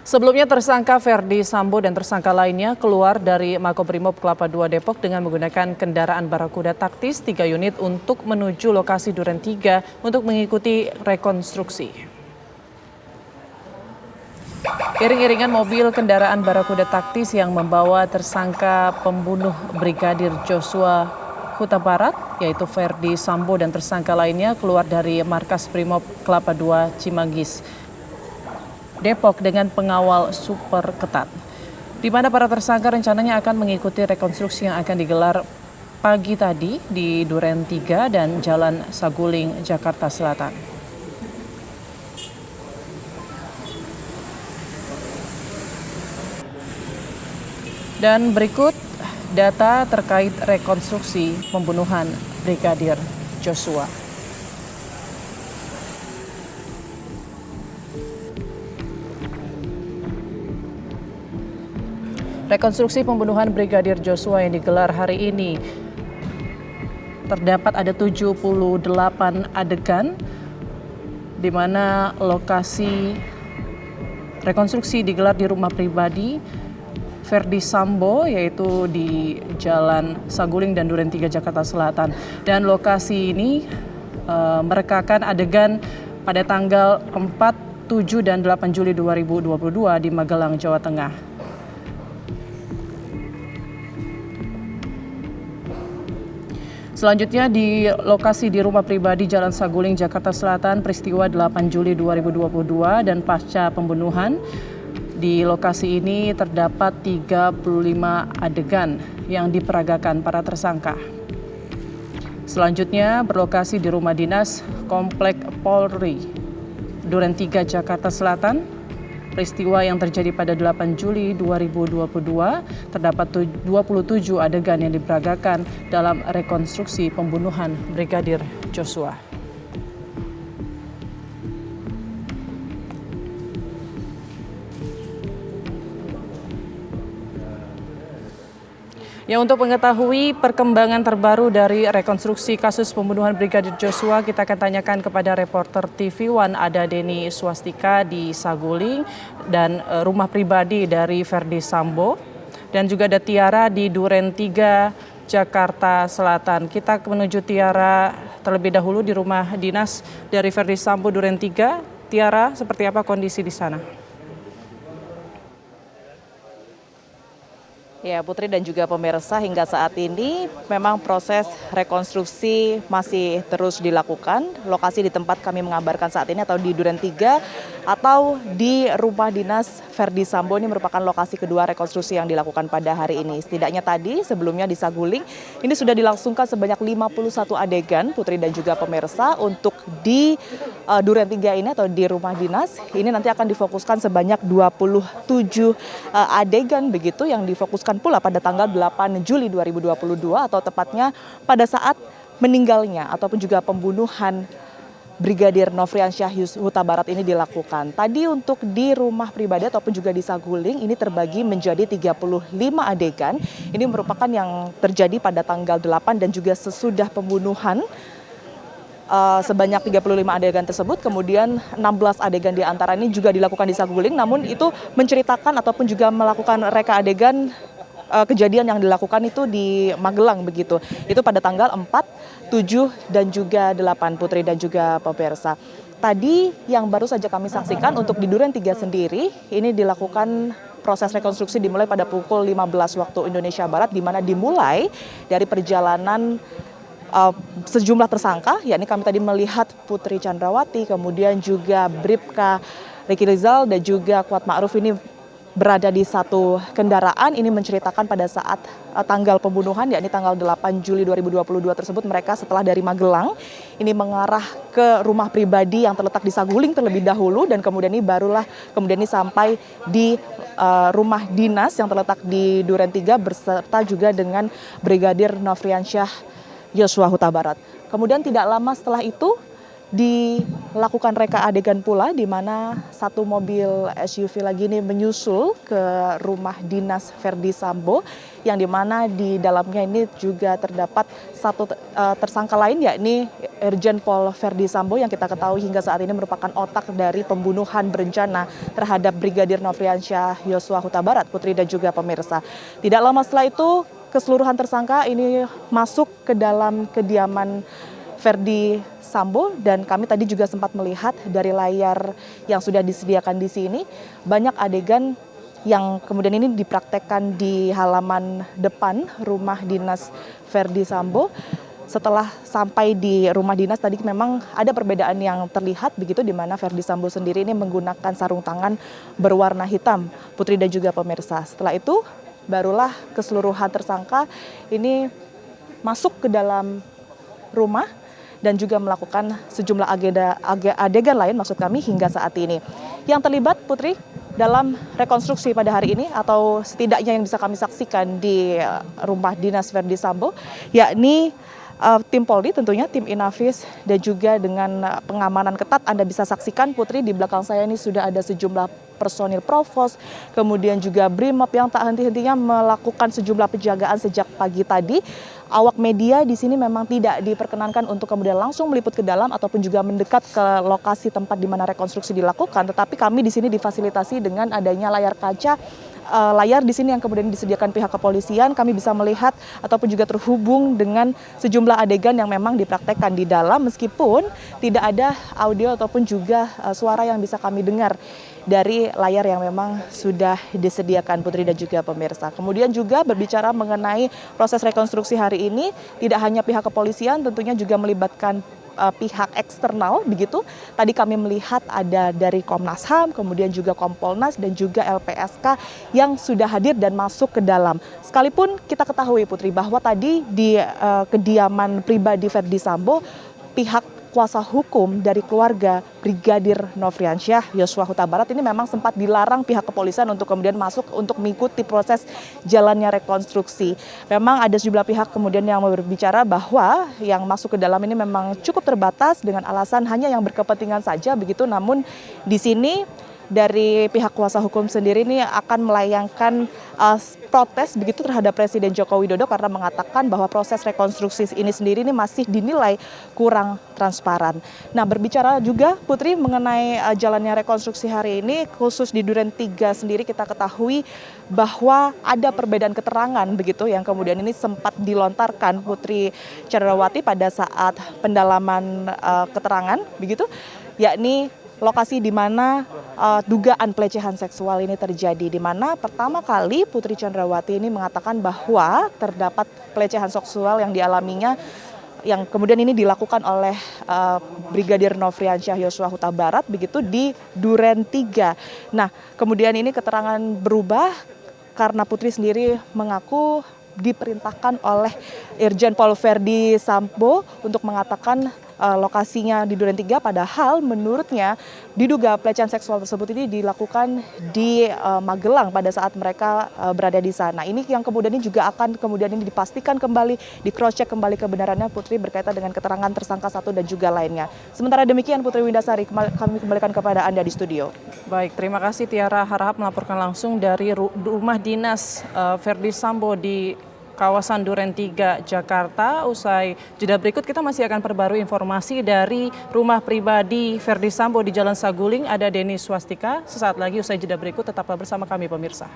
Sebelumnya tersangka Ferdi Sambo dan tersangka lainnya keluar dari Makobrimob Kelapa II Depok dengan menggunakan kendaraan Barakuda taktis 3 unit untuk menuju lokasi Duren 3 untuk mengikuti rekonstruksi. Iring-iringan mobil kendaraan Barakuda taktis yang membawa tersangka pembunuh Brigadir Joshua Huta Barat, yaitu Ferdi Sambo dan tersangka lainnya keluar dari markas Brimob Kelapa II Cimanggis, Depok dengan pengawal super ketat, di mana para tersangka rencananya akan mengikuti rekonstruksi yang akan digelar pagi tadi di Duren 3 dan Jalan Saguling, Jakarta Selatan. Dan berikut data terkait rekonstruksi pembunuhan Brigadir Joshua. Rekonstruksi pembunuhan Brigadir Joshua yang digelar hari ini terdapat ada 78 adegan di mana lokasi rekonstruksi digelar di rumah pribadi Ferdi Sambo, yaitu di Jalan Saguling dan Duren 3 Jakarta Selatan. Dan lokasi ini merekakan adegan pada tanggal 4, 7 dan 8 Juli 2022 di Magelang, Jawa Tengah. Selanjutnya di lokasi di rumah pribadi Jalan Saguling, Jakarta Selatan, peristiwa 8 Juli 2022 dan pasca pembunuhan. Di lokasi ini terdapat 35 adegan yang diperagakan para tersangka. Selanjutnya berlokasi di rumah dinas Komplek Polri, Duren 3 Jakarta Selatan. Peristiwa yang terjadi pada 8 Juli 2022 terdapat 27 adegan yang diperagakan dalam rekonstruksi pembunuhan Brigadir Joshua. Ya, untuk mengetahui perkembangan terbaru dari rekonstruksi kasus pembunuhan Brigadir Joshua, kita akan tanyakan kepada reporter TV One, ada Denny Swastika di Saguling dan rumah pribadi dari Ferdi Sambo, dan juga ada Tiara di Duren 3 Jakarta Selatan. Kita menuju Tiara terlebih dahulu di rumah dinas dari Ferdi Sambo Duren 3. Tiara, seperti apa kondisi di sana? Ya, Putri dan juga pemirsa, hingga saat ini memang proses rekonstruksi masih terus dilakukan. Lokasi di tempat kami mengabarkan saat ini atau di Duren 3 atau di rumah dinas Ferdi Sambo ini merupakan lokasi kedua rekonstruksi yang dilakukan pada hari ini. Setidaknya tadi sebelumnya di Saguling ini sudah dilangsungkan sebanyak 51 adegan, Putri dan juga pemirsa. Untuk di Duren 3 ini atau di rumah dinas ini nanti akan difokuskan sebanyak 27 adegan begitu yang difokuskan pula pada tanggal 8 Juli 2022 atau tepatnya pada saat meninggalnya ataupun juga pembunuhan Brigadir Nofriansyah Huta Barat ini dilakukan. Tadi untuk di rumah pribadi ataupun juga di Saguling ini terbagi menjadi 35 adegan. Ini merupakan yang terjadi pada tanggal 8 dan juga sesudah pembunuhan. Sebanyak 35 adegan tersebut, kemudian 16 adegan di antara ini juga dilakukan di Saguling, namun itu menceritakan ataupun juga melakukan reka adegan kejadian yang dilakukan itu di Magelang begitu. Itu pada tanggal 4, 7 dan juga 8, Putri dan juga pemirsa. Tadi yang baru saja kami saksikan untuk di Duren 3 sendiri ini dilakukan proses rekonstruksi dimulai pada pukul 15 waktu Indonesia Barat, di mana dimulai dari perjalanan sejumlah tersangka, yakni kami tadi melihat Putri Chandrawati, kemudian juga Bribka Riki Rizal dan juga Kuat Ma'ruf ini berada di satu kendaraan. Ini menceritakan pada saat tanggal pembunuhan, yakni tanggal 8 Juli 2022 tersebut, mereka setelah dari Magelang ini mengarah ke rumah pribadi yang terletak di Saguling terlebih dahulu, dan kemudian ini sampai di rumah dinas yang terletak di Duren 3 berserta juga dengan Brigadir Nofriansyah Joshua Huta Barat. Kemudian tidak lama setelah itu dilakukan reka adegan pula di mana satu mobil SUV lagi ini menyusul ke rumah dinas Verdi Sambo yang di mana di dalamnya ini juga terdapat satu tersangka lain yakni Irjen Pol Verdi Sambo yang kita ketahui hingga saat ini merupakan otak dari pembunuhan berencana terhadap Brigadir Nofriansyah Yosua Huta Barat, Putri dan juga pemirsa. Tidak lama setelah itu keseluruhan tersangka ini masuk ke dalam kediaman Verdi Sambo dan kami tadi juga sempat melihat dari layar yang sudah disediakan di sini banyak adegan yang kemudian ini dipraktekkan di halaman depan rumah dinas Verdi Sambo. Setelah sampai di rumah dinas tadi memang ada perbedaan yang terlihat begitu di mana Verdi Sambo sendiri ini menggunakan sarung tangan berwarna hitam, Putri dan juga pemirsa. Setelah itu barulah keseluruhan tersangka ini masuk ke dalam rumah dan juga melakukan sejumlah adegan lain maksud kami hingga saat ini. Yang terlibat Putri dalam rekonstruksi pada hari ini atau setidaknya yang bisa kami saksikan di rumah dinas Verdi Sambo yakni tim Polri tentunya, tim Inavis dan juga dengan pengamanan ketat Anda bisa saksikan Putri di belakang saya ini sudah ada sejumlah personil Provos, kemudian juga Brimob yang tak henti-hentinya melakukan sejumlah penjagaan sejak pagi tadi. Awak media di sini memang tidak diperkenankan untuk kemudian langsung meliput ke dalam ataupun juga mendekat ke lokasi tempat di mana rekonstruksi dilakukan, tetapi kami di sini difasilitasi dengan adanya layar kaca. Layar di sini yang kemudian disediakan pihak kepolisian, kami bisa melihat ataupun juga terhubung dengan sejumlah adegan yang memang dipraktekkan di dalam meskipun tidak ada audio ataupun juga suara yang bisa kami dengar dari layar yang memang sudah disediakan Putri dan juga pemirsa. Kemudian juga berbicara mengenai proses rekonstruksi hari ini, tidak hanya pihak kepolisian tentunya juga melibatkan pihak eksternal begitu. Tadi kami melihat ada dari Komnas HAM, kemudian juga Kompolnas dan juga LPSK yang sudah hadir dan masuk ke dalam. Sekalipun kita ketahui Putri bahwa tadi di kediaman pribadi Verdi Sambo pihak kuasa hukum dari keluarga Brigadir Nofriansyah Yosua Huta Barat ini memang sempat dilarang pihak kepolisian untuk kemudian masuk untuk mengikuti proses jalannya rekonstruksi. Memang ada sejumlah pihak kemudian yang berbicara bahwa yang masuk ke dalam ini memang cukup terbatas dengan alasan hanya yang berkepentingan saja begitu. Namun di sini dari pihak kuasa hukum sendiri ini akan melayangkan protes begitu terhadap Presiden Joko Widodo karena mengatakan bahwa proses rekonstruksi ini sendiri ini masih dinilai kurang transparan. Nah, berbicara juga Putri mengenai jalannya rekonstruksi hari ini khusus di Duren 3 sendiri kita ketahui bahwa ada perbedaan keterangan begitu yang kemudian ini sempat dilontarkan Putri Chandrawati pada saat pendalaman keterangan begitu, yakni lokasi di mana dugaan pelecehan seksual ini terjadi, di mana pertama kali Putri Chandrawati ini mengatakan bahwa terdapat pelecehan seksual yang dialaminya yang kemudian ini dilakukan oleh Brigadir Nofriansyah Yosua Huta Barat begitu di Duren 3. Nah, kemudian ini keterangan berubah karena Putri sendiri mengaku diperintahkan oleh Irjen Pol Verdi Sambo untuk mengatakan lokasinya di Duren 3, padahal menurutnya diduga pelecehan seksual tersebut ini dilakukan di Magelang pada saat mereka berada di sana. Ini yang kemudian ini juga akan kemudian ini dipastikan kembali, di cross check kembali kebenarannya Putri berkaitan dengan keterangan tersangka satu dan juga lainnya. Sementara demikian Putri Windasari, kami kembalikan kepada Anda di studio. Baik, terima kasih Tiara Harahap melaporkan langsung dari rumah dinas Verdi Sambo di kawasan Duren 3, Jakarta. Usai jeda berikut kita masih akan perbarui informasi dari rumah pribadi Verdi Sambo di Jalan Saguling. Ada Denny Swastika. Sesaat lagi usai jeda berikut tetaplah bersama kami pemirsa.